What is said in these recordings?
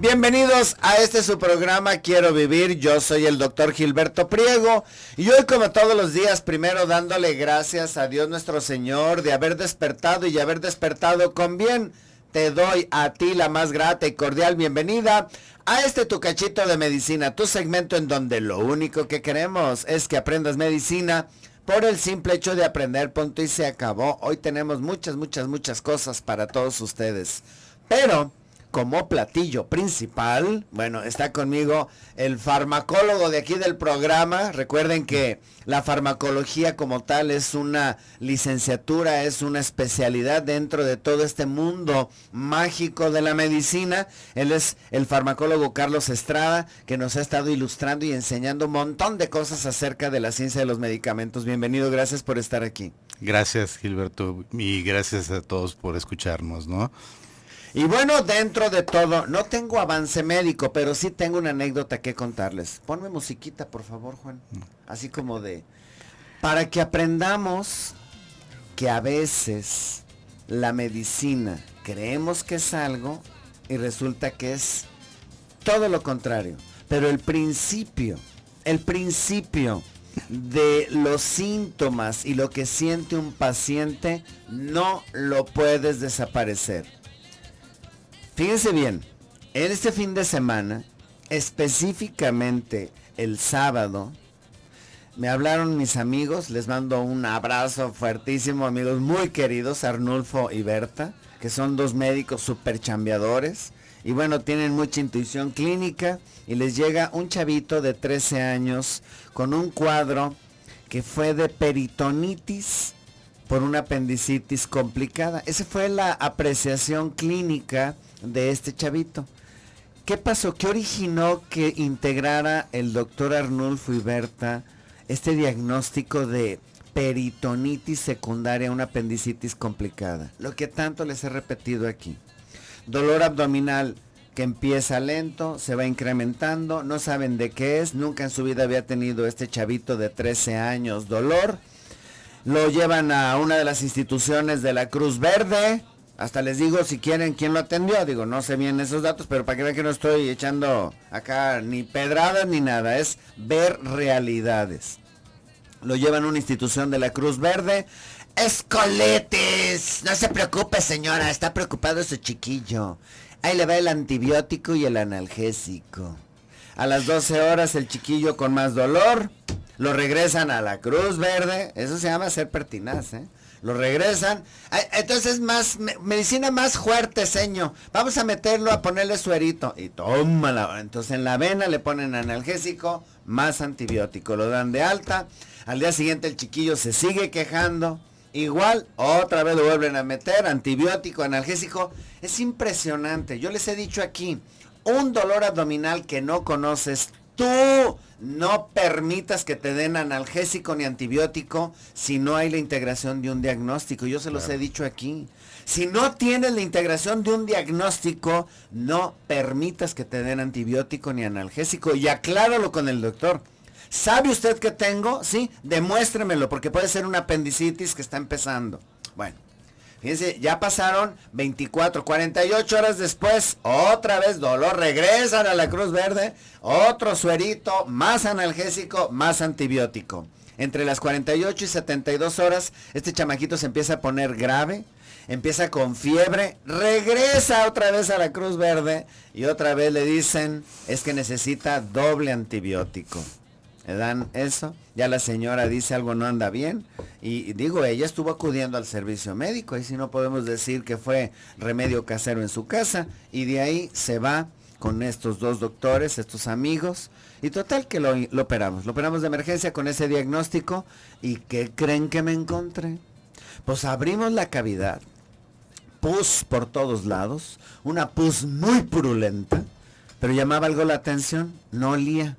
Bienvenidos a su programa Quiero Vivir. Yo soy el doctor Gilberto Priego y hoy, como todos los días, primero dándole gracias a Dios nuestro Señor de haber despertado y haber despertado con bien. Te doy a ti la más grata y cordial bienvenida a tu cachito de medicina, tu segmento en donde lo único que queremos es que aprendas medicina por el simple hecho de aprender, punto y se acabó. Hoy tenemos muchas cosas para todos ustedes, pero como platillo principal, bueno, está conmigo el farmacólogo de aquí del programa. Recuerden que la farmacología como tal es una licenciatura, es una especialidad dentro de todo este mundo mágico de la medicina. Él es el farmacólogo Carlos Estrada, que nos ha estado ilustrando y enseñando un montón de cosas acerca de la ciencia de los medicamentos. Bienvenido, gracias por estar aquí. Gracias, Gilberto, y gracias a todos por escucharnos, ¿no? Y bueno, dentro de todo, no tengo avance médico, pero sí tengo una anécdota que contarles. Ponme musiquita, por favor, Juan. Así como para que aprendamos que a veces la medicina creemos que es algo y resulta que es todo lo contrario. Pero el principio de los síntomas y lo que siente un paciente no lo puedes desaparecer. Fíjense bien, en este fin de semana, específicamente el sábado, me hablaron mis amigos, les mando un abrazo fuertísimo, amigos muy queridos, Arnulfo y Berta, que son dos médicos súper chambeadores, y bueno, tienen mucha intuición clínica, y les llega un chavito de 13 años con un cuadro que fue de peritonitis por una apendicitis complicada. Esa fue la apreciación clínica de este chavito. ¿Qué pasó? ¿Qué originó que integrara el doctor Arnulfo y Berta este diagnóstico de peritonitis secundaria a una apendicitis complicada? Lo que tanto les he repetido aquí. Dolor abdominal que empieza lento, se va incrementando, no saben de qué es, nunca en su vida había tenido este chavito de 13 años dolor. Lo llevan a una de las instituciones de la Cruz Verde. Hasta les digo si quieren quién lo atendió. Digo, no sé bien esos datos, pero para que vean que no estoy echando acá ni pedradas ni nada. Es ver realidades. Lo llevan a una institución de la Cruz Verde. ¡Escoletes! No se preocupe, señora. Está preocupado su chiquillo. Ahí le va el antibiótico y el analgésico. A las 12 horas el chiquillo con más dolor. Lo regresan a la Cruz Verde. Eso se llama ser pertinaz, ¿eh? Lo regresan. Entonces medicina más fuerte, señor. Vamos a meterlo, a ponerle suerito. Y tómala. Entonces en la vena le ponen analgésico más antibiótico. Lo dan de alta. Al día siguiente el chiquillo se sigue quejando. Igual, otra vez lo vuelven a meter. Antibiótico, analgésico. Es impresionante. Yo les he dicho aquí. Un dolor abdominal que no conoces. Tú no permitas que te den analgésico ni antibiótico si no hay la integración de un diagnóstico. Yo se los he dicho aquí. Si no tienes la integración de un diagnóstico, no permitas que te den antibiótico ni analgésico. Y acláralo con el doctor. ¿Sabe usted que tengo? Sí, demuéstremelo, porque puede ser una apendicitis que está empezando. Bueno. Fíjense, ya pasaron 24, 48 horas después, otra vez dolor, regresan a la Cruz Verde, otro suerito, más analgésico, más antibiótico. Entre las 48 y 72 horas, este chamaquito se empieza a poner grave, empieza con fiebre, regresa otra vez a la Cruz Verde y otra vez le dicen, es que necesita doble antibiótico. Le dan eso, ya la señora dice algo no anda bien y digo, ella estuvo acudiendo al servicio médico y si no podemos decir que fue remedio casero en su casa y de ahí se va con estos dos doctores, estos amigos y total que lo operamos de emergencia con ese diagnóstico y ¿qué creen que me encontré? Pues abrimos la cavidad, pus por todos lados, una pus muy purulenta, pero llamaba algo la atención, no olía.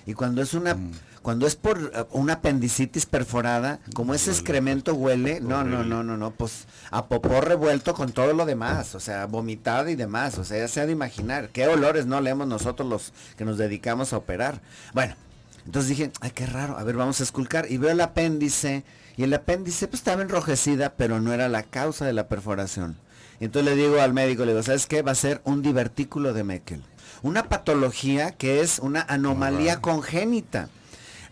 Y cuando es por una apendicitis perforada, como ese excremento huele, no, pues a popó revuelto con todo lo demás, o sea, vomitado y demás, o sea, ya se ha de imaginar, qué olores no leemos nosotros los que nos dedicamos a operar. Bueno, entonces dije, ay, qué raro, a ver, vamos a esculcar, y veo el apéndice, y el apéndice pues estaba enrojecida, pero no era la causa de la perforación. Entonces le digo al médico, le digo, ¿sabes qué? Va a ser un divertículo de Meckel. Una patología que es una anomalía congénita.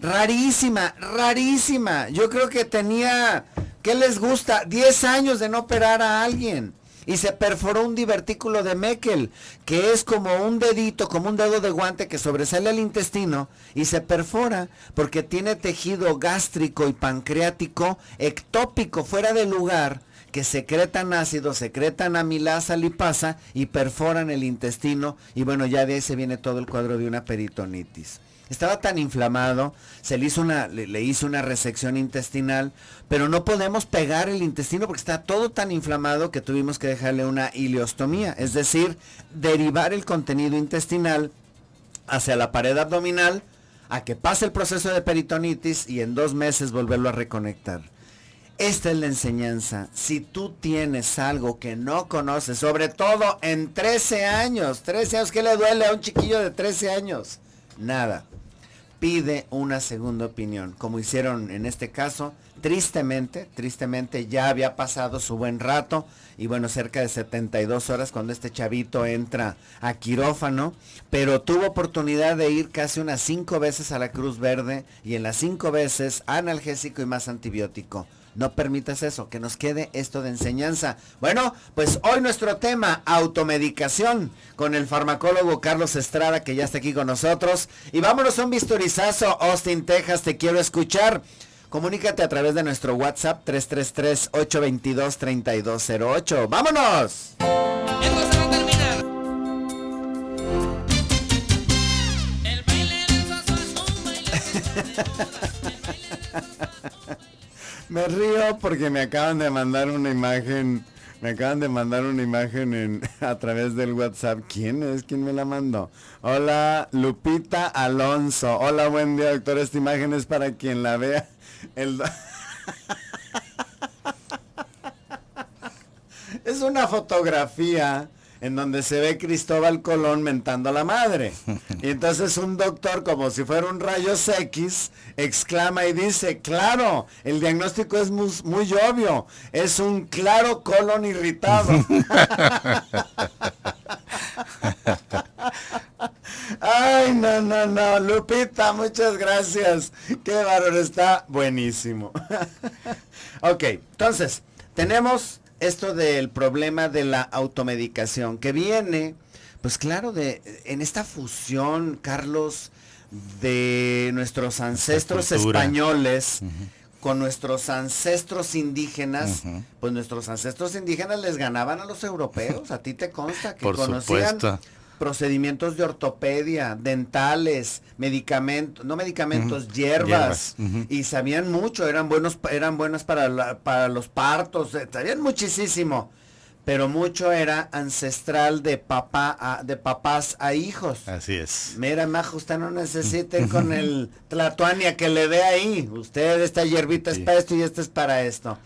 Rarísima, rarísima. Yo creo que tenía, ¿qué les gusta? 10 años de no operar a alguien. Y se perforó un divertículo de Meckel, que es como un dedito, como un dedo de guante que sobresale al intestino y se perfora porque tiene tejido gástrico y pancreático ectópico fuera de lugar, que secretan ácido, secretan amilasa, lipasa y perforan el intestino y bueno, ya de ahí se viene todo el cuadro de una peritonitis. Estaba tan inflamado, le hizo una resección intestinal, pero no podemos pegar el intestino porque está todo tan inflamado que tuvimos que dejarle una ileostomía, es decir, derivar el contenido intestinal hacia la pared abdominal a que pase el proceso de peritonitis y en 2 meses volverlo a reconectar. Esta es la enseñanza. Si tú tienes algo que no conoces, sobre todo en 13 años, ¿qué le duele a un chiquillo de 13 años? Nada. Pide una segunda opinión, como hicieron en este caso. Tristemente ya había pasado su buen rato y bueno, cerca de 72 horas cuando este chavito entra a quirófano, pero tuvo oportunidad de ir casi unas 5 veces a la Cruz Verde y en las 5 veces analgésico y más antibiótico. No permitas eso, que nos quede esto de enseñanza. Bueno, pues hoy nuestro tema, automedicación, con el farmacólogo Carlos Estrada, que ya está aquí con nosotros. Y vámonos a un bisturizazo, Austin, Texas, te quiero escuchar. Comunícate a través de nuestro WhatsApp 333-822-3208. ¡Vámonos! Esto se va a terminar. El baile del suazo es un baile. Me río porque me acaban de mandar una imagen a través del WhatsApp. ¿Quién es? ¿Quién me la mandó? Hola, Lupita Alonso. Hola, buen día, doctor. Esta imagen es para quien la vea. Es una fotografía en donde se ve Cristóbal Colón mentando a la madre. Y entonces un doctor, como si fuera un rayos X, exclama y dice, claro, el diagnóstico es muy obvio, es un claro colon irritado. Ay, no, Lupita, muchas gracias. Qué bárbaro, está buenísimo. Ok, entonces, tenemos esto del problema de la automedicación, que viene, pues claro, en esta fusión, Carlos, de nuestros ancestros españoles con nuestros ancestros indígenas. Pues nuestros ancestros indígenas les ganaban a los europeos, a ti te consta que Por conocían supuesto. procedimientos de ortopedia, dentales, hierbas, y sabían mucho, eran buenos para los partos, sabían muchísimo, pero mucho era ancestral de papás a hijos. Así es. Mira, majo, usted no necesita ir con el tlatoania que le dé ahí, usted esta hierbita es para esto y esta es para esto.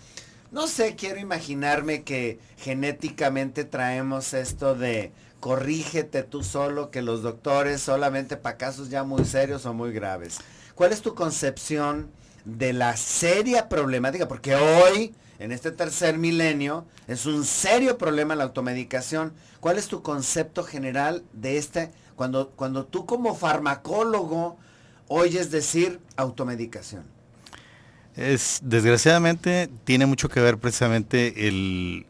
No sé, quiero imaginarme que genéticamente traemos esto de corrígete tú solo, que los doctores solamente para casos ya muy serios o muy graves. ¿Cuál es tu concepción de la seria problemática? Porque hoy, en este tercer milenio, es un serio problema la automedicación. ¿Cuál es tu concepto general de cuando tú como farmacólogo oyes decir automedicación? Desgraciadamente tiene mucho que ver precisamente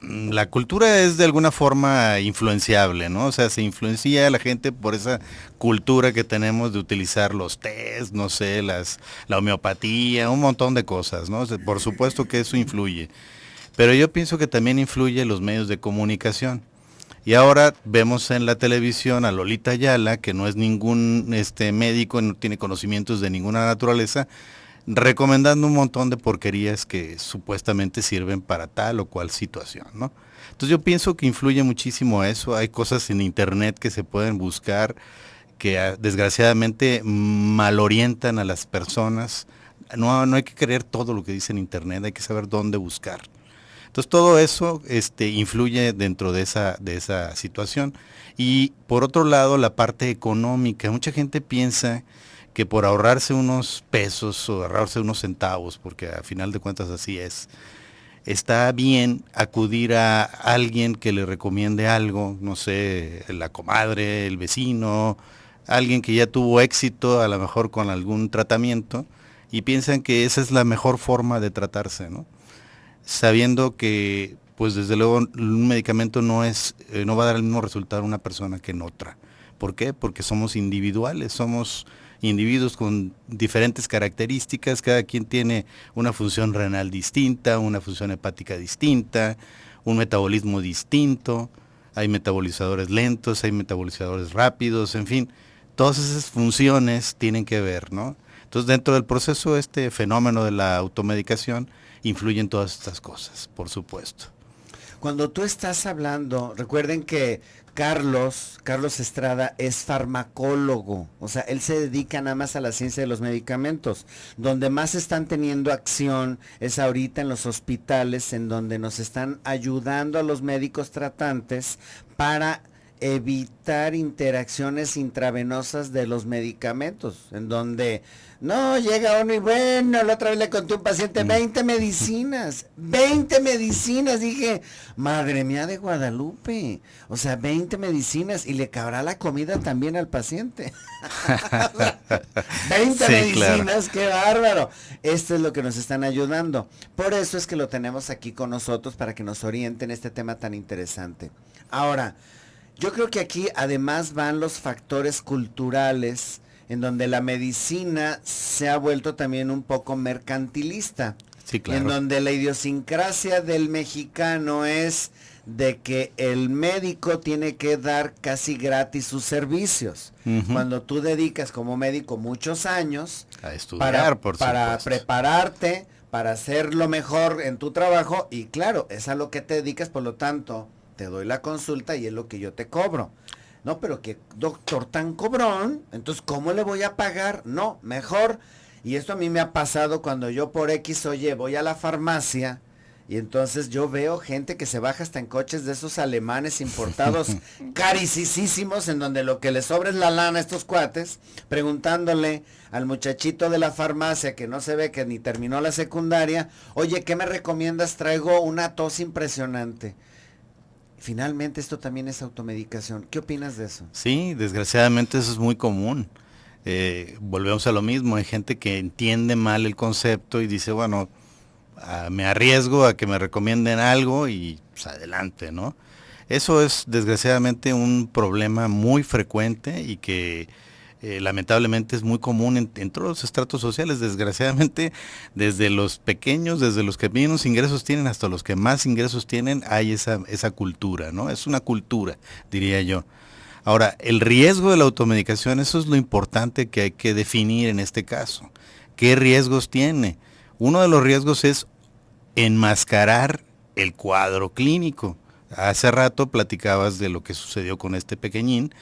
la cultura es de alguna forma influenciable, ¿no? O sea, se influencia a la gente por esa cultura que tenemos de utilizar los test, no sé, la homeopatía, un montón de cosas, ¿no? O sea, por supuesto que eso influye. Pero yo pienso que también influye los medios de comunicación. Y ahora vemos en la televisión a Lolita Ayala, que no es ningún médico, no tiene conocimientos de ninguna naturaleza, recomendando un montón de porquerías que supuestamente sirven para tal o cual situación, ¿no? Entonces yo pienso que influye muchísimo eso. Hay cosas en internet que se pueden buscar que desgraciadamente malorientan a las personas. No hay que creer todo lo que dice en internet, hay que saber dónde buscar. Entonces todo eso influye dentro de esa situación. Y por otro lado, la parte económica. Mucha gente piensa que por ahorrarse unos pesos o ahorrarse unos centavos, porque a final de cuentas así es, está bien acudir a alguien que le recomiende algo, no sé, la comadre, el vecino, alguien que ya tuvo éxito, a lo mejor con algún tratamiento, y piensan que esa es la mejor forma de tratarse, ¿no? Sabiendo que, pues desde luego, un medicamento no va a dar el mismo resultado en una persona que en otra. ¿Por qué? Porque somos individuales, somos individuos con diferentes características, cada quien tiene una función renal distinta, una función hepática distinta, un metabolismo distinto, hay metabolizadores lentos, hay metabolizadores rápidos, en fin, todas esas funciones tienen que ver, ¿no? Entonces, dentro del proceso, este fenómeno de la automedicación influyen todas estas cosas, por supuesto. Cuando tú estás hablando, recuerden que Carlos Estrada es farmacólogo, o sea, él se dedica nada más a la ciencia de los medicamentos. Donde más están teniendo acción es ahorita en los hospitales, en donde nos están ayudando a los médicos tratantes para evitar interacciones intravenosas de los medicamentos, en donde no llega uno y bueno, la otra vez le conté a un paciente 20 medicinas, dije, madre mía de Guadalupe, o sea, 20 medicinas y le cabrá la comida también al paciente. 20 Sí, medicinas, claro. qué bárbaro. Esto es lo que nos están ayudando. Por eso es que lo tenemos aquí con nosotros para que nos orienten este tema tan interesante. Ahora, yo creo que aquí además van los factores culturales en donde la medicina se ha vuelto también un poco mercantilista. Sí, claro. En donde la idiosincrasia del mexicano es de que el médico tiene que dar casi gratis sus servicios. Cuando tú dedicas como médico muchos años A estudiar, para supuesto. prepararte, para hacer lo mejor en tu trabajo, y claro, es a lo que te dedicas, por lo tanto, te doy la consulta y es lo que yo te cobro. No, pero que doctor tan cobrón, entonces ¿cómo le voy a pagar? No, mejor. Y esto a mí me ha pasado cuando yo por X, oye, voy a la farmacia y entonces yo veo gente que se baja hasta en coches de esos alemanes importados carísimos, en donde lo que les sobra es la lana a estos cuates, preguntándole al muchachito de la farmacia que no se ve que ni terminó la secundaria, oye, ¿qué me recomiendas? Traigo una tos impresionante. Finalmente esto también es automedicación. ¿Qué opinas de eso? Sí, desgraciadamente eso es muy común. Volvemos a lo mismo, hay gente que entiende mal el concepto y dice, bueno, me arriesgo a que me recomienden algo y pues adelante, ¿no? Eso es desgraciadamente un problema muy frecuente y que lamentablemente es muy común en todos los estratos sociales, desgraciadamente, desde los pequeños, desde los que menos ingresos tienen hasta los que más ingresos tienen, hay esa cultura, ¿no? Es una cultura, diría yo. Ahora, el riesgo de la automedicación, eso es lo importante que hay que definir en este caso. ¿Qué riesgos tiene? Uno de los riesgos es enmascarar el cuadro clínico. Hace rato platicabas de lo que sucedió con este pequeñín.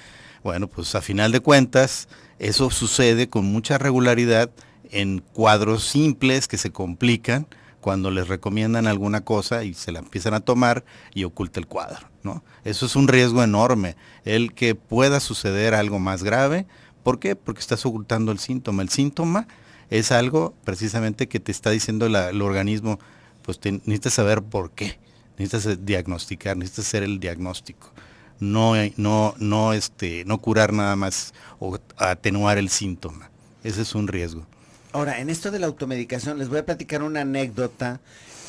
Bueno, pues a final de cuentas, eso sucede con mucha regularidad en cuadros simples que se complican cuando les recomiendan alguna cosa y se la empiezan a tomar y oculta el cuadro, ¿no? Eso es un riesgo enorme, el que pueda suceder algo más grave. ¿Por qué? Porque estás ocultando el síntoma. El síntoma es algo precisamente que te está diciendo el organismo, pues necesitas saber por qué, necesitas diagnosticar, necesitas hacer el diagnóstico. No curar nada más o atenuar el síntoma. Ese es un riesgo. Ahora, en esto de la automedicación, les voy a platicar una anécdota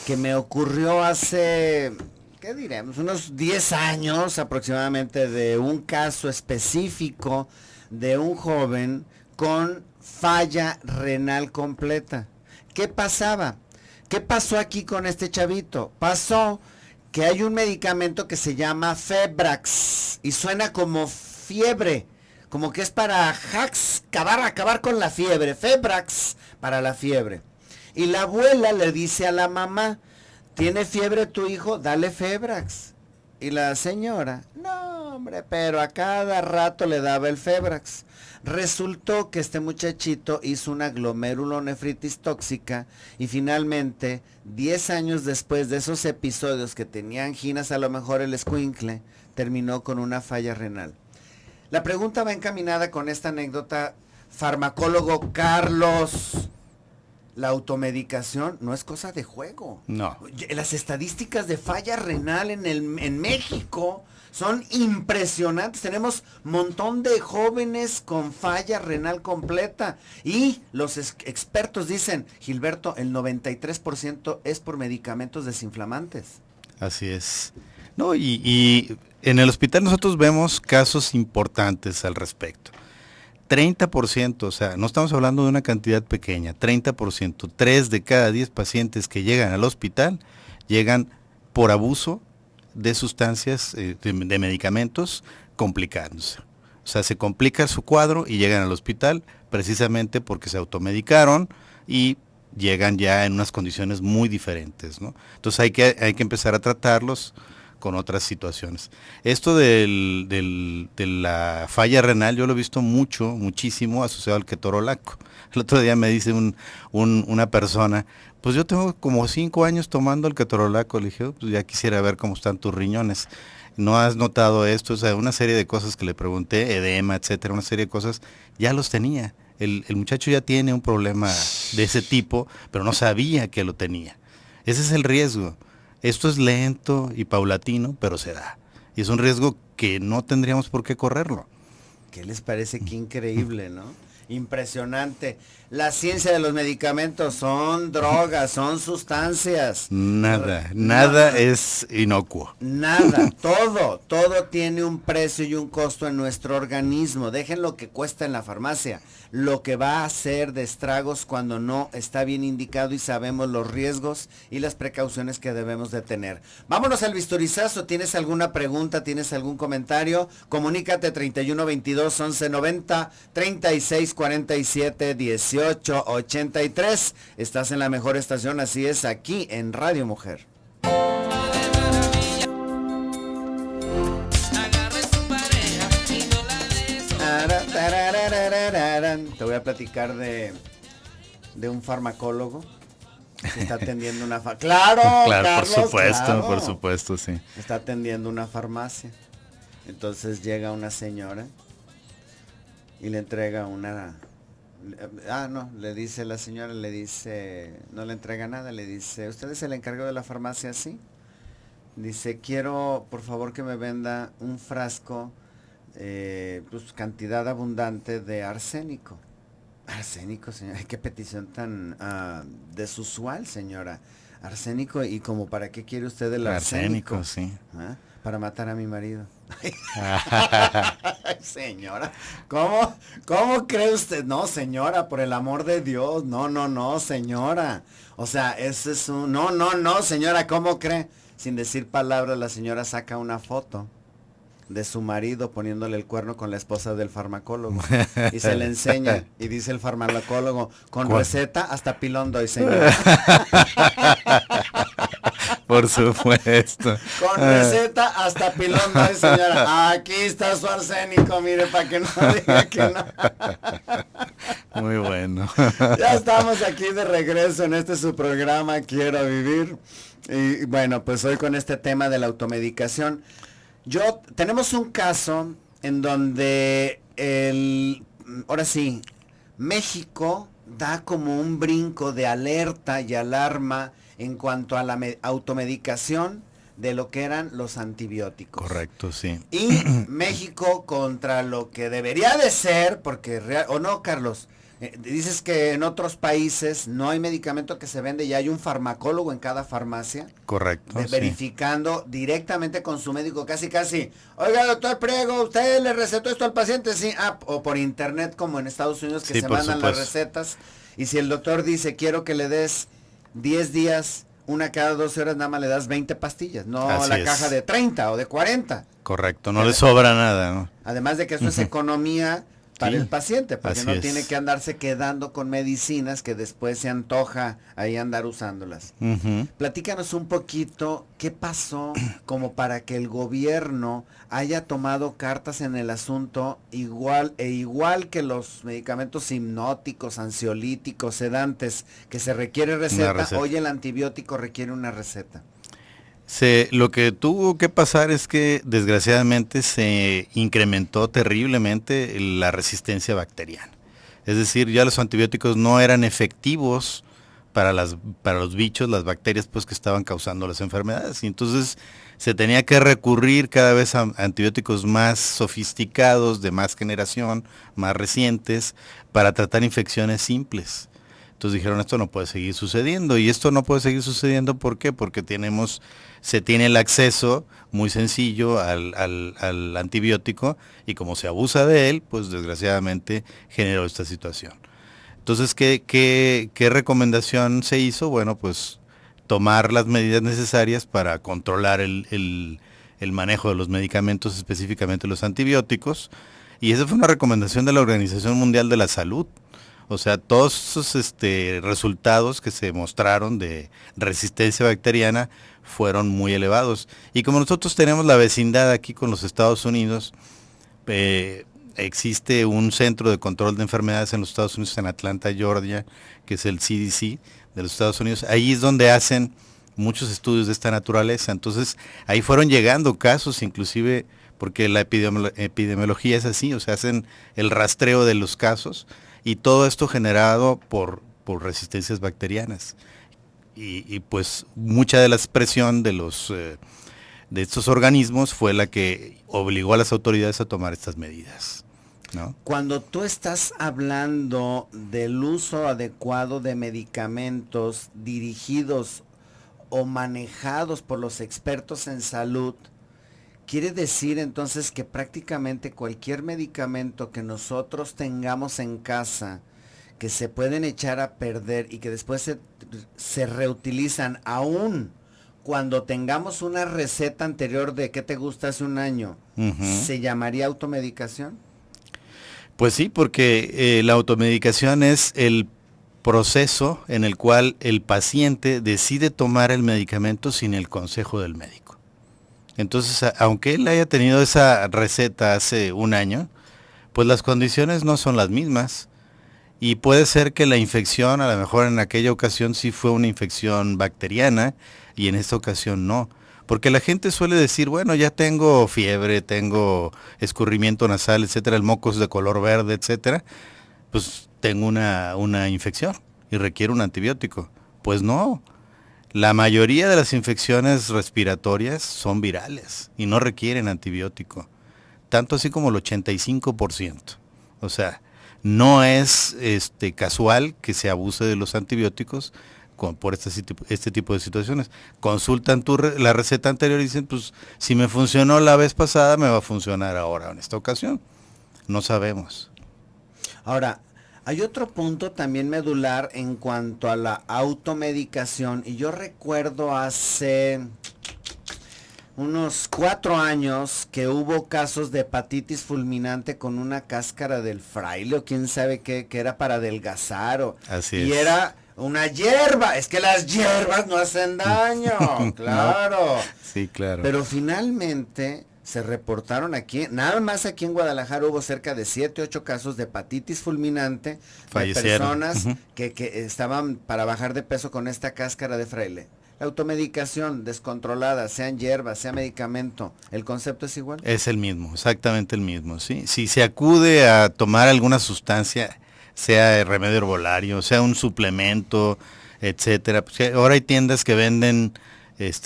que me ocurrió hace, ¿qué diremos? Unos 10 años aproximadamente, de un caso específico de un joven con falla renal completa. ¿Qué pasaba? ¿Qué pasó aquí con este chavito? Pasó que hay un medicamento que se llama Febrax y suena como fiebre, como que es para acabar con la fiebre. Febrax para la fiebre. Y la abuela le dice a la mamá, ¿tiene fiebre tu hijo? Dale Febrax. Y la señora, no hombre, pero a cada rato le daba el Febrax. Resultó que este muchachito hizo una glomerulonefritis tóxica y finalmente, 10 años después de esos episodios que tenía anginas, a lo mejor el escuincle, terminó con una falla renal. La pregunta va encaminada con esta anécdota, farmacólogo Carlos. la automedicación no es cosa de juego. No. Las estadísticas de falla renal en México son impresionantes. Tenemos montón de jóvenes con falla renal completa. Y los expertos dicen, Gilberto, el 93% es por medicamentos desinflamantes. Así es. No, y en el hospital nosotros vemos casos importantes al respecto. 30%, o sea, no estamos hablando de una cantidad pequeña, 30%, 3 de cada 10 pacientes que llegan al hospital llegan por abuso de sustancias, de medicamentos, complicándose. O sea, se complica su cuadro y llegan al hospital precisamente porque se automedicaron y llegan ya en unas condiciones muy diferentes, ¿no? Entonces hay que empezar a tratarlos con otras situaciones. Esto de la falla renal, yo lo he visto muchísimo asociado al ketorolaco. El otro día me dice una persona, pues yo tengo como 5 años tomando el ketorolaco. Le dije, pues ya quisiera ver cómo están tus riñones. ¿No has notado esto? O sea, una serie de cosas que le pregunté, edema, etcétera, una serie de cosas, ya los tenía. El muchacho ya tiene un problema de ese tipo, pero no sabía que lo tenía. Ese es el riesgo. Esto es lento y paulatino, pero se da. Y es un riesgo que no tendríamos por qué correrlo. ¿Qué les parece? Qué increíble, ¿no? Impresionante. La ciencia de los medicamentos son drogas, son sustancias. Nada es inocuo. Nada, todo tiene un precio y un costo en nuestro organismo. Dejen lo que cuesta en la farmacia, lo que va a hacer de estragos cuando no está bien indicado y sabemos los riesgos y las precauciones que debemos de tener. Vámonos al bisturizazo. ¿Tienes alguna pregunta? ¿Tienes algún comentario? Comunícate 31 22 11 90 36 47 18 83. Estás en la mejor estación, así es, aquí en Radio Mujer. Te voy a platicar de un farmacólogo que está atendiendo una Claro, Carlos, por supuesto, sí. Está atendiendo una farmacia. Entonces llega una señora y le entrega una... le dice la señora, no le entrega nada, le dice, ¿usted es el encargado de la farmacia? Sí. Dice, quiero, por favor, que me venda un frasco, pues cantidad abundante de arsénico. Arsénico, señora, qué petición tan desusual, señora. Arsénico, ¿y como para qué quiere usted el arsénico? Arsénico, sí. ¿Ah? Para matar a mi marido. Señora, ¿cómo cree usted? No, señora, por el amor de Dios, no, señora. O sea, ese es un... No, señora, ¿cómo cree? Sin decir palabras, la señora saca una foto de su marido poniéndole el cuerno con la esposa del farmacólogo y se le enseña y dice el farmacólogo, con receta hasta pilón doy, señora. Por supuesto. Con receta hasta pilón doy, señora. Aquí está su arsénico, mire, para que no diga que no. Muy bueno. Ya estamos aquí de regreso en este su programa Quiero Vivir. Y bueno, pues hoy con este tema de la automedicación. Tenemos un caso en donde ahora sí, México da como un brinco de alerta y alarma en cuanto a la automedicación de lo que eran los antibióticos. Correcto, sí. Y México contra lo que debería de ser, porque ¿o no, Carlos? Dices que en otros países no hay medicamento que se vende y hay un farmacólogo en cada farmacia. Correcto. Verificando directamente con su médico, casi. Oiga, doctor Priego, ¿usted le recetó esto al paciente? Sí. O por internet, como en Estados Unidos, que se mandan las recetas. Y si el doctor dice, quiero que le des 10 días, una cada 12 horas, nada más le das 20 pastillas, no la caja de 30 o de 40. Correcto, no le sobra nada, ¿no? Además de que eso es economía para el paciente, porque no tiene es. que andarse quedando con medicinas que después se antoja ahí andar usándolas. Platícanos un poquito qué pasó como para que el gobierno haya tomado cartas en el asunto, igual que los medicamentos hipnóticos, ansiolíticos, sedantes, que se requiere receta, hoy el antibiótico requiere una receta. Lo que tuvo que pasar es que desgraciadamente se incrementó terriblemente la resistencia bacteriana. Es decir, ya los antibióticos no eran efectivos para los bichos, las bacterias pues que estaban causando las enfermedades. Y entonces se tenía que recurrir cada vez a antibióticos más sofisticados, de más generación, más recientes, para tratar infecciones simples. Entonces dijeron, esto no puede seguir sucediendo. Y esto no puede seguir sucediendo, ¿por qué? Porque se tiene el acceso muy sencillo al antibiótico, y como se abusa de él, pues desgraciadamente generó esta situación. Entonces, ¿qué recomendación se hizo? Bueno, pues tomar las medidas necesarias para controlar el manejo de los medicamentos, específicamente los antibióticos. Y esa fue una recomendación de la Organización Mundial de la Salud. O sea, todos esos resultados que se mostraron de resistencia bacteriana fueron muy elevados. Y como nosotros tenemos la vecindad aquí con los Estados Unidos, existe un centro de control de enfermedades en los Estados Unidos, en Atlanta, Georgia, que es el CDC de los Estados Unidos. Ahí es donde hacen muchos estudios de esta naturaleza. Entonces, ahí fueron llegando casos, inclusive porque la epidemiología es así, o sea, hacen el rastreo de los casos, y todo esto generado por resistencias bacterianas. Y pues mucha de la expresión de estos organismos fue la que obligó a las autoridades a tomar estas medidas, ¿no? Cuando tú estás hablando del uso adecuado de medicamentos dirigidos o manejados por los expertos en salud, quiere decir entonces que prácticamente cualquier medicamento que nosotros tengamos en casa, que se pueden echar a perder y que después se reutilizan aún cuando tengamos una receta anterior de ¿qué te gusta hace un año? ¿Se llamaría automedicación? Pues sí, porque la automedicación es el proceso en el cual el paciente decide tomar el medicamento sin el consejo del médico. Entonces, aunque él haya tenido esa receta hace un año, pues las condiciones no son las mismas. Y puede ser que la infección, a lo mejor en aquella ocasión sí fue una infección bacteriana, y en esta ocasión no. Porque la gente suele decir, bueno, ya tengo fiebre, tengo escurrimiento nasal, etcétera, el moco es de color verde, etcétera, pues tengo una infección y requiere un antibiótico. Pues no. La mayoría de las infecciones respiratorias son virales y no requieren antibiótico. Tanto así como el 85%. O sea, no es casual que se abuse de los antibióticos por este tipo de situaciones. Consultan la receta anterior y dicen, pues si me funcionó la vez pasada, me va a funcionar ahora en esta ocasión. No sabemos. Ahora, hay otro punto también medular en cuanto a la automedicación, y yo recuerdo hace unos 4 años que hubo casos de hepatitis fulminante con una cáscara del fraile o quién sabe qué, que era para adelgazar, y era una hierba. Es que las hierbas no hacen daño, claro. No. Sí, claro. Pero finalmente se reportaron aquí, nada más aquí en Guadalajara hubo cerca de 7, 8 casos de hepatitis fulminante de personas que estaban para bajar de peso con esta cáscara de fraile. La automedicación descontrolada, sean hierbas, sea medicamento, ¿el concepto es igual? Es el mismo, exactamente el mismo, ¿sí? Si se acude a tomar alguna sustancia, sea remedio herbolario, sea un suplemento, etcétera, pues ahora hay tiendas que venden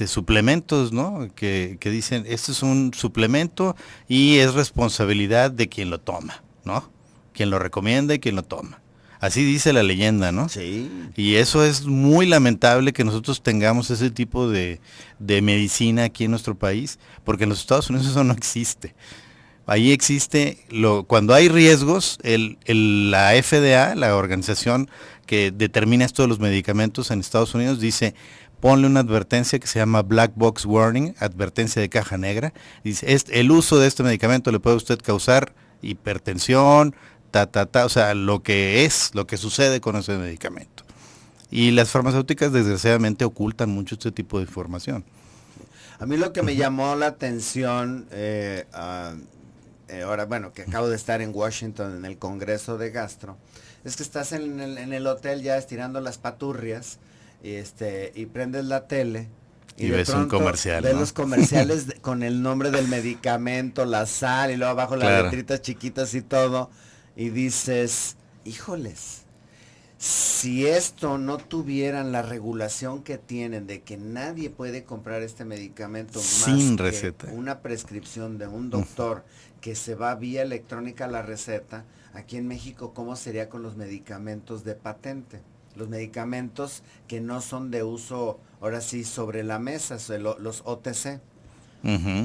suplementos, ¿no? Que dicen, este es un suplemento y es responsabilidad de quien lo toma, ¿no? Quien lo recomienda y quien lo toma. Así dice la leyenda, ¿no? Sí. Y eso es muy lamentable que nosotros tengamos ese tipo de medicina aquí en nuestro país, porque en los Estados Unidos eso no existe. Ahí existe, cuando hay riesgos, la FDA, la organización que determina esto de los medicamentos en Estados Unidos, dice, ponle una advertencia que se llama Black Box Warning, advertencia de caja negra. Dice, el uso de este medicamento le puede a usted causar hipertensión, o sea, lo que sucede con ese medicamento. Y las farmacéuticas desgraciadamente ocultan mucho este tipo de información. A mí lo que me llamó la atención, ahora, bueno, que acabo de estar en Washington en el Congreso de Gastro, es que estás en el hotel ya estirando las paturrias y prendes la tele y ves un comercial, ves, ¿no? los comerciales con el nombre del medicamento, la sal y luego abajo las letritas chiquitas y todo, y dices, híjoles, Si esto no tuvieran la regulación que tienen de que nadie puede comprar este medicamento sin más receta, que una prescripción de un doctor que se va vía electrónica a la receta, aquí en México, ¿cómo sería con los medicamentos de patente? Los medicamentos que no son de uso, ahora sí, sobre la mesa, los OTC.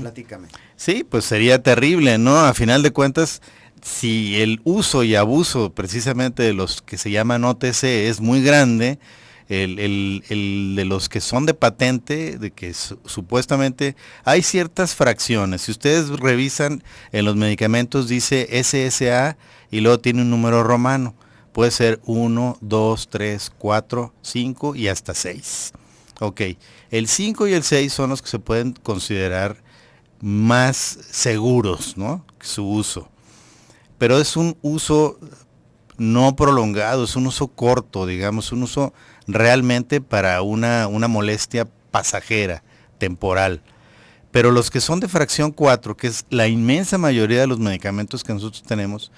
Platícame. Sí, pues sería terrible, ¿no? A final de cuentas, si el uso y abuso precisamente de los que se llaman OTC es muy grande, el de los que son de patente, de que supuestamente hay ciertas fracciones. Si ustedes revisan en los medicamentos dice SSA y luego tiene un número romano. Puede ser 1, 2, 3, 4, 5 y hasta 6. Ok, el 5 y el 6 son los que se pueden considerar más seguros, ¿no? Su uso. Pero es un uso no prolongado, es un uso corto, digamos, un uso realmente para una molestia pasajera, temporal. Pero los que son de fracción 4, que es la inmensa mayoría de los medicamentos que nosotros tenemos,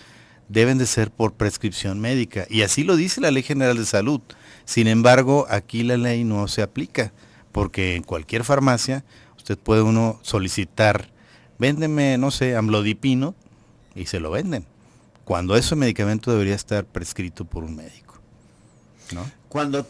deben de ser por prescripción médica. Y así lo dice la Ley General de Salud. Sin embargo, aquí la ley no se aplica, porque en cualquier farmacia usted puede uno solicitar, véndeme, no sé, amlodipino, y se lo venden. Cuando ese medicamento debería estar prescrito por un médico, ¿no? Cuando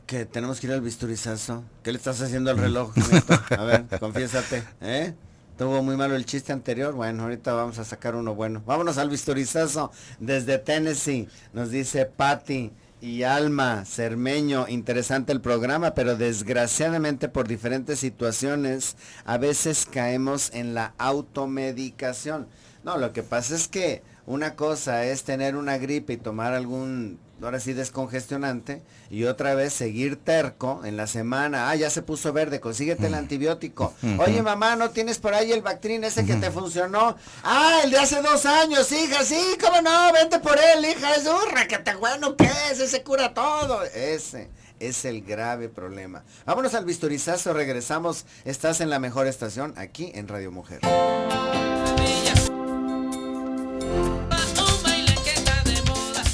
que tenemos que ir al bisturizazo, ¿qué le estás haciendo al reloj, Neto? A ver, confiésate, ¿eh? Tuvo muy malo el chiste anterior, bueno, ahorita vamos a sacar uno bueno. Vámonos al bisturizazo desde Tennessee, nos dice Patti y Alma Cermeño, interesante el programa, pero desgraciadamente por diferentes situaciones a veces caemos en la automedicación. No, lo que pasa es que una cosa es tener una gripe y tomar algún, ahora sí, descongestionante, y otra vez seguir terco en la semana. Ya se puso verde, consíguete el antibiótico. Oye, mamá, ¿no tienes por ahí el Bactrin ese que te funcionó? El de hace 2 años, hija, sí, cómo no, vente por él, hija, es un raquete bueno, ¿qué es? Ese cura todo. Ese es el grave problema. Vámonos al bisturizazo, regresamos. Estás en la mejor estación, aquí en Radio Mujer.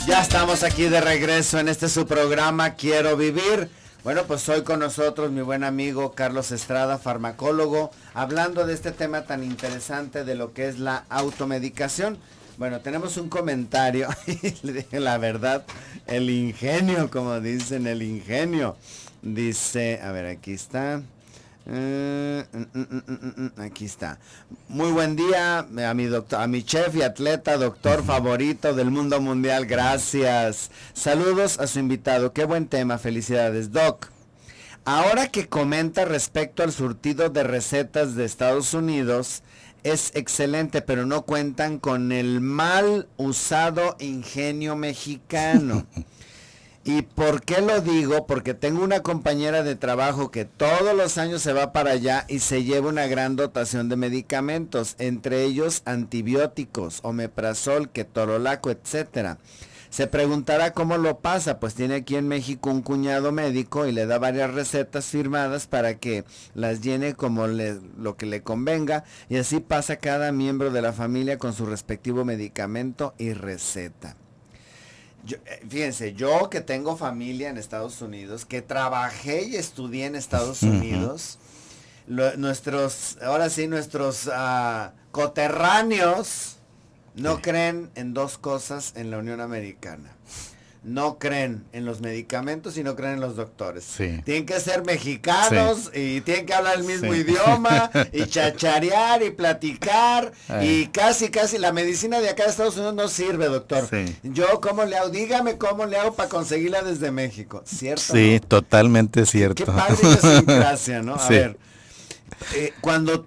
Ya estamos aquí de regreso en este su programa Quiero Vivir. Bueno, pues hoy con nosotros mi buen amigo Carlos Estrada, farmacólogo, hablando de este tema tan interesante de lo que es la automedicación. Bueno, tenemos un comentario, le dije la verdad, el ingenio, como dicen, el ingenio. Dice, a ver, aquí está. Aquí está. Muy buen día a mi doctor, a mi chef y atleta, doctor favorito del mundo mundial. Gracias. Saludos a su invitado. Qué buen tema. Felicidades, Doc. Ahora que comenta respecto al surtido de recetas de Estados Unidos, es excelente, pero no cuentan con el mal usado ingenio mexicano. ¿Y por qué lo digo? Porque tengo una compañera de trabajo que todos los años se va para allá y se lleva una gran dotación de medicamentos, entre ellos antibióticos, omeprazol, ketorolaco, etcétera. Se preguntará cómo lo pasa, pues tiene aquí en México un cuñado médico y le da varias recetas firmadas para que las llene como lo que le convenga, y así pasa cada miembro de la familia con su respectivo medicamento y receta. Fíjense, yo que tengo familia en Estados Unidos, que trabajé y estudié en Estados Unidos, nuestros coterráneos no creen en dos cosas en la Unión Americana. No creen en los medicamentos y no creen en los doctores. Sí. Tienen que ser mexicanos y tienen que hablar el mismo idioma y chacharear y platicar y casi la medicina de acá de Estados Unidos no sirve, doctor. Sí. Yo, ¿cómo le hago? Dígame cómo le hago para conseguirla desde México. ¿Cierto? Sí, ¿no? totalmente cierto. Qué padre idiosincrasia, ¿no? A Sí. ver, cuando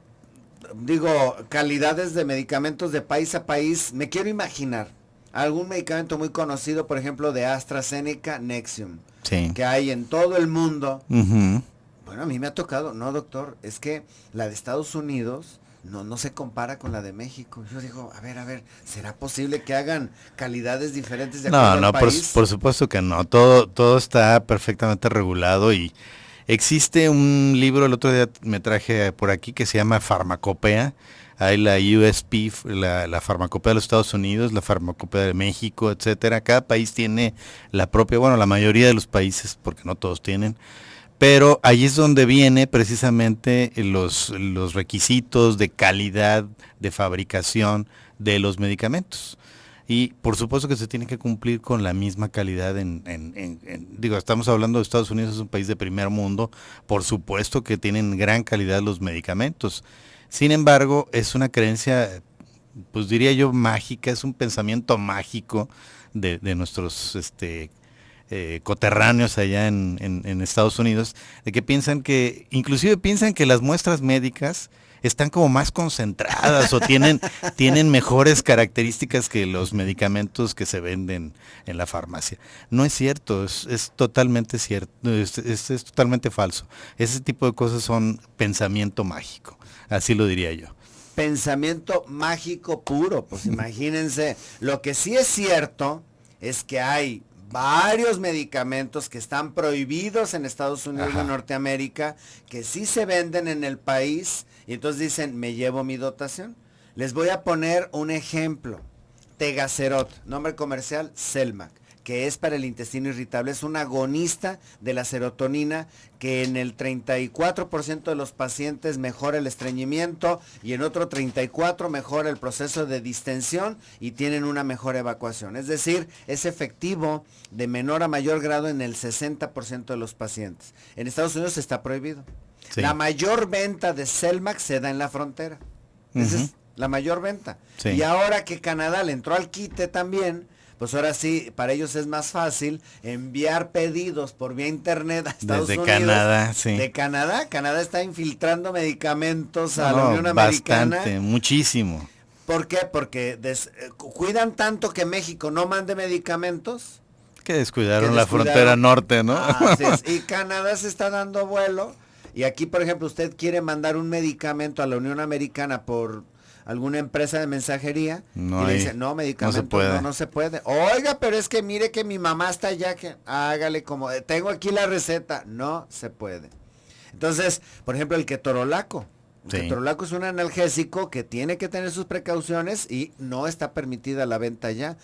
digo calidades de medicamentos de país a país, me quiero imaginar algún medicamento muy conocido, por ejemplo, de AstraZeneca, Nexium, Sí. que hay en todo el mundo. Ujú. Bueno, a mí me ha tocado, no, doctor, es que la de Estados Unidos no se compara con la de México. Yo digo, a ver, ¿será posible que hagan calidades diferentes de acuerdo No, al país? por supuesto que no. Todo está perfectamente regulado y Existe un libro, el otro día me traje por aquí, que se llama Farmacopea. Hay la USP, la Farmacopea de los Estados Unidos, la Farmacopea de México, etcétera. Cada país tiene la propia, bueno, la mayoría de los países, porque no todos tienen, pero ahí es donde viene precisamente los requisitos de calidad, de fabricación de los medicamentos. Y por supuesto que se tiene que cumplir con la misma calidad digo, estamos hablando de Estados Unidos, es un país de primer mundo, por supuesto que tienen gran calidad los medicamentos. Sin embargo, es una creencia, pues diría yo, mágica, es un pensamiento mágico de nuestros coterráneos allá en Estados Unidos, de que inclusive piensan que las muestras médicas están como más concentradas o tienen mejores características que los medicamentos que se venden en la farmacia. No es cierto, es totalmente cierto, es totalmente falso. Ese tipo de cosas son pensamiento mágico, así lo diría yo. Pensamiento mágico puro, pues imagínense. Lo que sí es cierto es que hay varios medicamentos que están prohibidos en Estados Unidos y Norteamérica, que sí se venden en el país, y entonces dicen, me llevo mi dotación. Les voy a poner un ejemplo. Tegacerot, nombre comercial, Selmac, que es para el intestino irritable, es un agonista de la serotonina que en el 34% de los pacientes mejora el estreñimiento y en otro 34% mejora el proceso de distensión y tienen una mejor evacuación. Es decir, es efectivo de menor a mayor grado en el 60% de los pacientes. En Estados Unidos está prohibido. Sí. La mayor venta de Selmac se da en la frontera. Esa es la mayor venta. Sí. Y ahora que Canadá le entró al quite también, pues ahora sí, para ellos es más fácil enviar pedidos por vía internet a Estados Unidos. Desde Canadá, sí. De Canadá. Canadá está infiltrando medicamentos a la Unión Americana. Bastante, muchísimo. ¿Por qué? Porque cuidan tanto que México no mande medicamentos. Que descuidaron la frontera norte, ¿no? Así es. Y Canadá se está dando vuelo. Y aquí, por ejemplo, usted quiere mandar un medicamento a la Unión Americana por alguna empresa de mensajería y le dice, no, medicamento no se puede. Oiga, pero es que mire que mi mamá está allá, que hágale como, tengo aquí la receta. No se puede. Entonces, por ejemplo, el ketorolaco. El ketorolaco es un analgésico que tiene que tener sus precauciones y no está permitida la venta ya.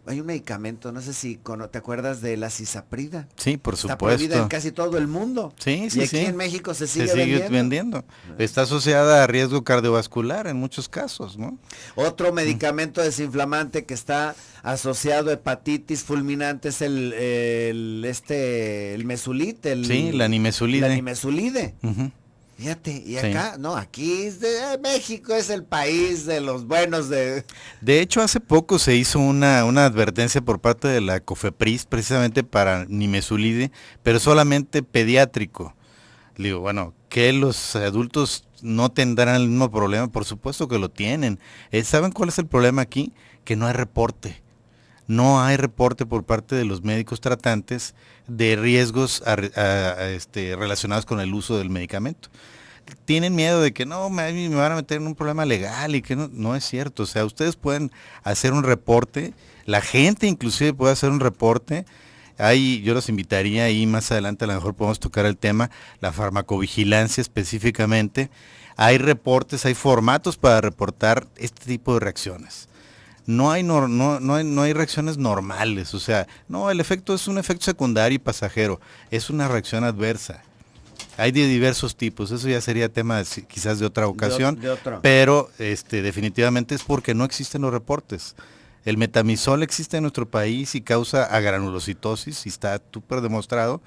Hay un medicamento, no sé si te acuerdas de la cisaprida. Sí, por supuesto. Está prohibida en casi todo el mundo. Sí, y aquí en México se sigue vendiendo. Está asociada a riesgo cardiovascular en muchos casos, ¿no? Otro medicamento desinflamante que está asociado a hepatitis fulminante es el mesulit. La nimesulide. La nimesulide. Fíjate, y acá, no, aquí México es el país de los buenos de... De hecho, hace poco se hizo una advertencia por parte de la COFEPRIS precisamente para nimesulide, pero solamente pediátrico. Digo, bueno, que los adultos no tendrán el mismo problema, por supuesto que lo tienen. ¿Saben cuál es el problema aquí? Que no hay reporte. No hay reporte por parte de los médicos tratantes de riesgos relacionados con el uso del medicamento. Tienen miedo de que no, me van a meter en un problema legal y que no es cierto. O sea, ustedes pueden hacer un reporte, la gente inclusive puede hacer un reporte. Yo los invitaría ahí más adelante, a lo mejor podemos tocar el tema, la farmacovigilancia específicamente. Hay reportes, hay formatos para reportar este tipo de reacciones. No hay reacciones normales, o sea, no, el efecto es un efecto secundario y pasajero, es una reacción adversa. Hay de diversos tipos, eso ya sería tema quizás de otra ocasión, pero definitivamente es porque no existen los reportes. El metamizol existe en nuestro país y causa agranulocitosis y está súper demostrado,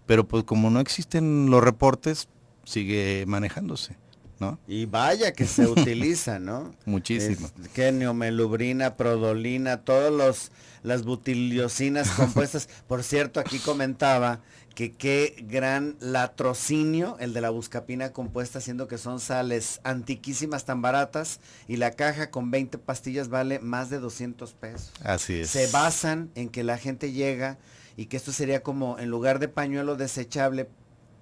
pero pues como no existen los reportes, sigue manejándose, ¿no? Y vaya que se utiliza, ¿no? Muchísimo. Neomelubrina, prodolina, todas las butiliosinas compuestas. Por cierto, aquí comentaba que qué gran latrocinio el de la buscapina compuesta, siendo que son sales antiquísimas tan baratas y la caja con 20 pastillas vale más de 200 pesos. Así es. Se basan en que la gente llega y que esto sería como en lugar de pañuelo desechable,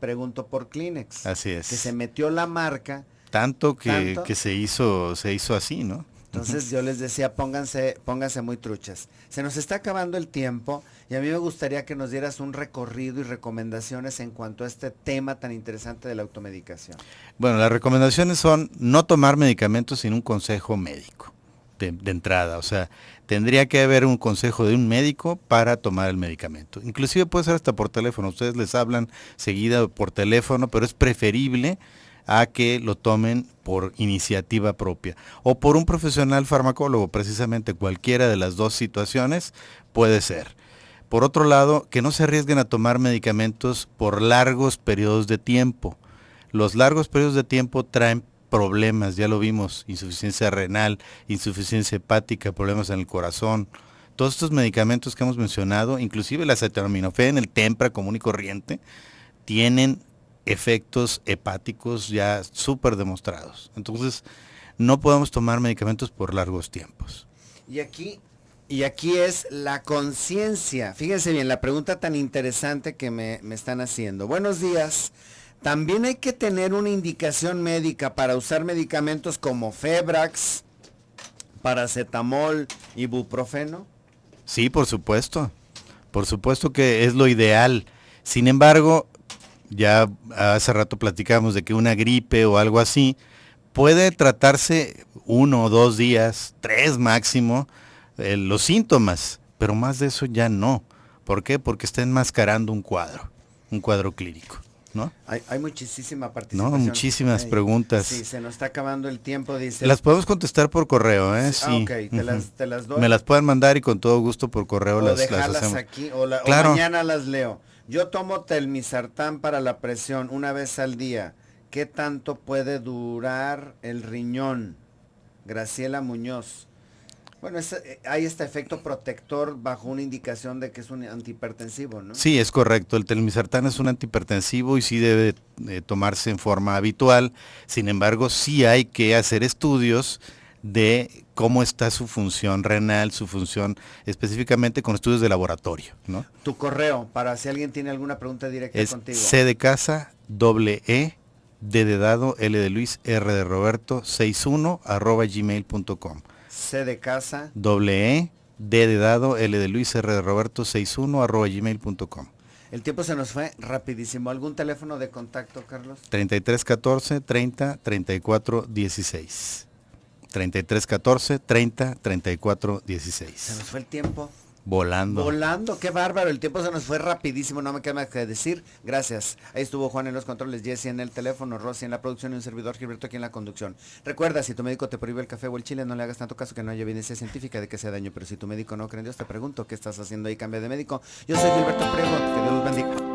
pregunto por Kleenex. Así es. Que se metió la marca. Tanto que se hizo así, ¿no? Entonces yo les decía, pónganse muy truchas. Se nos está acabando el tiempo y a mí me gustaría que nos dieras un recorrido y recomendaciones en cuanto a este tema tan interesante de la automedicación. Bueno, las recomendaciones son no tomar medicamentos sin un consejo médico de entrada. O sea, tendría que haber un consejo de un médico para tomar el medicamento. Inclusive puede ser hasta por teléfono. Ustedes les hablan seguida por teléfono, pero es preferible a que lo tomen por iniciativa propia o por un profesional farmacólogo. Precisamente cualquiera de las dos situaciones puede ser. Por otro lado, que no se arriesguen a tomar medicamentos por largos periodos de tiempo. Los largos periodos de tiempo traen problemas, ya lo vimos, insuficiencia renal, insuficiencia hepática, problemas en el corazón. Todos estos medicamentos que hemos mencionado, inclusive la acetaminofén, el Tempra común y corriente, tienen efectos hepáticos ya súper demostrados. Entonces, no podemos tomar medicamentos por largos tiempos. Y aquí es la conciencia. Fíjense bien, la pregunta tan interesante que me están haciendo. Buenos días. También hay que tener una indicación médica para usar medicamentos como Febrax, paracetamol, ibuprofeno. Sí, por supuesto. Por supuesto que es lo ideal. Sin embargo, ya hace rato platicamos de que una gripe o algo así puede tratarse 1 o 2 días, 3 máximo, los síntomas, pero más de eso ya no. ¿Por qué? Porque está enmascarando un cuadro clínico, ¿no? Hay muchísima participación. No, muchísimas preguntas. Sí, se nos está acabando el tiempo, dice. Las podemos contestar por correo, ¿eh? Sí. Ok, te las doy. Me las pueden mandar y con todo gusto por correo o las dejarlas hacemos. aquí, o Claro. mañana las leo. Yo tomo telmisartán para la presión una vez al día. ¿Qué tanto puede durar el riñón? Graciela Muñoz. Bueno, hay este efecto protector bajo una indicación de que es un antihipertensivo, ¿no? Sí, es correcto. El telmisartán es un antihipertensivo y sí debe tomarse en forma habitual. Sin embargo, sí hay que hacer estudios de cómo está su función renal, su función específicamente con estudios de laboratorio, ¿no? Tu correo, para si alguien tiene alguna pregunta directa Es contigo. C de casa, E, D de dado, L de Luis, R de Roberto, 61@gmail.com. C de casa. E, D de dado, L de Luis, R de Roberto, 61@gmail.com. El tiempo se nos fue rapidísimo. ¿Algún teléfono de contacto, Carlos? 3314 30 34 16. 3314 30 34 Se 16. nos fue el tiempo. Volando. Volando, qué bárbaro, el tiempo se nos fue rapidísimo, no me queda más que decir, gracias. Ahí estuvo Juan en los controles, Jessy en el teléfono, Rosy en la producción y un servidor Gilberto aquí en la conducción. Recuerda, si tu médico te prohíbe el café o el chile, no le hagas tanto caso, que no haya evidencia científica de que sea daño, pero si tu médico no cree en Dios, te pregunto, ¿qué estás haciendo ahí? Cambia de médico. Yo soy Gilberto Priego, que Dios los bendiga.